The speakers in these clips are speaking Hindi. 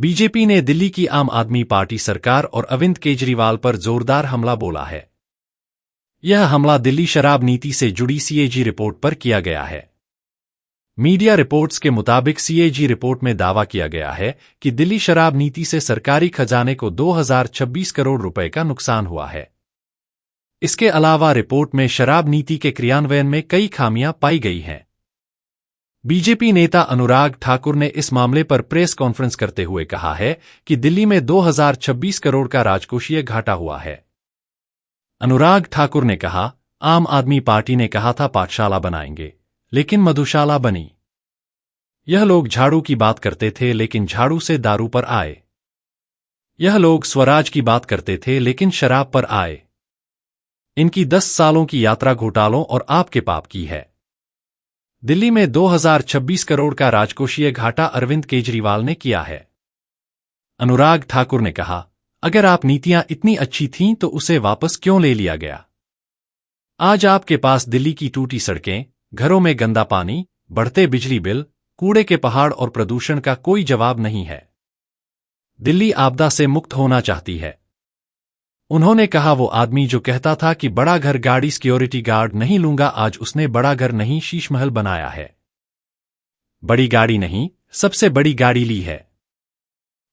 बीजेपी ने दिल्ली की आम आदमी पार्टी सरकार और अरविंद केजरीवाल पर जोरदार हमला बोला है। यह हमला दिल्ली शराब नीति से जुड़ी सीएजी रिपोर्ट पर किया गया है। मीडिया रिपोर्ट्स के मुताबिक सीएजी रिपोर्ट में दावा किया गया है कि दिल्ली शराब नीति से सरकारी खजाने को 2026 करोड़ रुपए का नुकसान हुआ है। इसके अलावा रिपोर्ट में शराब नीति के क्रियान्वयन में कई खामियां पाई गई हैं। बीजेपी नेता अनुराग ठाकुर ने इस मामले पर प्रेस कॉन्फ्रेंस करते हुए कहा है कि दिल्ली में 2026 करोड़ का राजकोषीय घाटा हुआ है। अनुराग ठाकुर ने कहा, आम आदमी पार्टी ने कहा था पाठशाला बनाएंगे, लेकिन मधुशाला बनी। यह लोग झाड़ू की बात करते थे लेकिन झाड़ू से दारू पर आए। यह लोग स्वराज की बात करते थे लेकिन शराब पर आए। इनकी 10 सालों की यात्रा घोटालों और आपके पाप की है। दिल्ली में 2026 करोड़ का राजकोषीय घाटा अरविंद केजरीवाल ने किया है। अनुराग ठाकुर ने कहा, अगर आप नीतियां इतनी अच्छी थीं तो उसे वापस क्यों ले लिया गया? आज आपके पास दिल्ली की टूटी सड़कें, घरों में गंदा पानी, बढ़ते बिजली बिल, कूड़े के पहाड़ और प्रदूषण का कोई जवाब नहीं है। दिल्ली आपदा से मुक्त होना चाहती है। उन्होंने कहा, वो आदमी जो कहता था कि बड़ा घर गाड़ी सिक्योरिटी गार्ड नहीं लूंगा, आज उसने बड़ा घर नहीं शीश महल बनाया है। बड़ी गाड़ी नहीं, सबसे बड़ी गाड़ी ली है।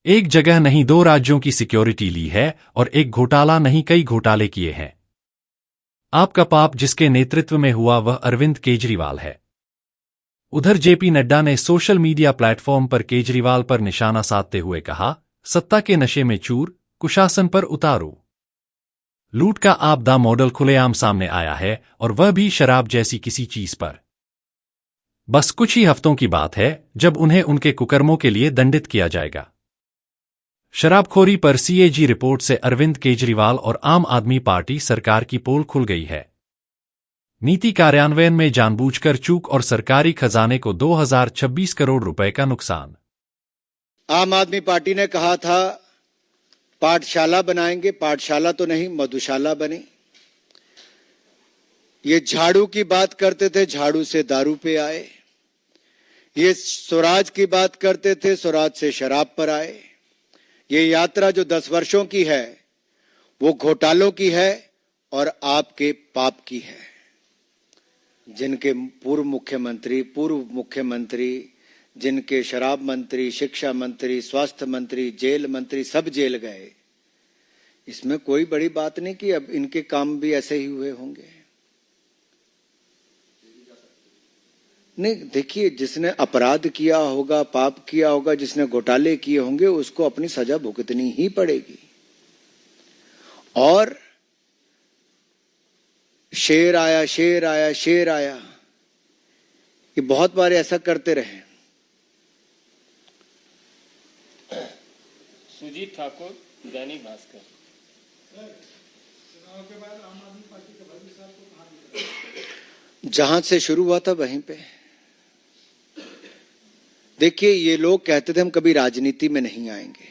एक जगह नहीं 2 राज्यों की सिक्योरिटी ली है और एक घोटाला नहीं कई घोटाले किए हैं। आपका पाप जिसके नेतृत्व में हुआ वह अरविंद केजरीवाल है। उधर जेपी नड्डा ने सोशल मीडिया प्लेटफॉर्म पर केजरीवाल पर निशाना साधते हुए कहा, सत्ता के नशे में चूर, कुशासन पर उतारो। लूट का आपदा मॉडल खुलेआम सामने आया है और वह भी शराब जैसी किसी चीज पर। बस कुछ ही हफ्तों की बात है जब उन्हें उनके कुकर्मों के लिए दंडित किया जाएगा। शराबखोरी पर सीएजी रिपोर्ट से अरविंद केजरीवाल और आम आदमी पार्टी सरकार की पोल खुल गई है। नीति कार्यान्वयन में जानबूझकर चूक और सरकारी खजाने को 2026 करोड़ रुपए का नुकसान। आम आदमी पार्टी ने कहा था पाठशाला बनाएंगे, पाठशाला तो नहीं मधुशाला बनी। ये झाड़ू की बात करते थे, झाड़ू से दारू पे आए। ये स्वराज की बात करते थे, स्वराज से शराब पर आए। ये यात्रा जो 10 वर्षों की है वो घोटालों की है और आपके पाप की है। जिनके पूर्व मुख्यमंत्री, जिनके शराब मंत्री, शिक्षा मंत्री, स्वास्थ्य मंत्री, जेल मंत्री सब जेल गए। इसमें कोई बड़ी बात नहीं कि अब इनके काम भी ऐसे ही हुए होंगे। नहीं, देखिए, जिसने अपराध किया होगा, पाप किया होगा, जिसने घोटाले किए होंगे उसको अपनी सजा भुगतनी ही पड़ेगी। और शेर आया, शेर आया, शेर आया, ये बहुत बार ऐसा करते रहे। सुजीत ठाकुर, दैनिक भास्कर। जहां से शुरू हुआ था वहीं पे। देखिए, ये लोग कहते थे हम कभी राजनीति में नहीं आएंगे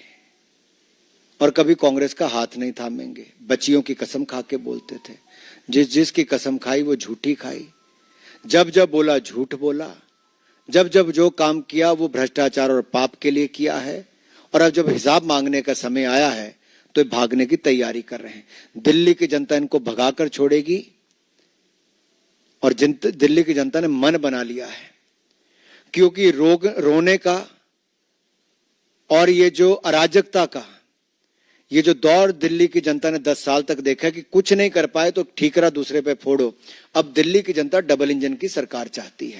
और कभी कांग्रेस का हाथ नहीं थामेंगे। बच्चियों की कसम खा के बोलते थे। जिसकी कसम खाई वो झूठी खाई। जब जब बोला झूठ बोला। जब जब जो काम किया वो भ्रष्टाचार और पाप के लिए किया है। और अब जब हिसाब मांगने का समय आया है तो भागने की तैयारी कर रहे हैं। दिल्ली की जनता इनको भगाकर छोड़ेगी और दिल्ली की जनता ने मन बना लिया है, क्योंकि रोने का और ये जो अराजकता का ये जो दौर दिल्ली की जनता ने 10 साल तक देखा कि कुछ नहीं कर पाए तो ठीकरा दूसरे पे फोड़ो। अब दिल्ली की जनता डबल इंजन की सरकार चाहती है।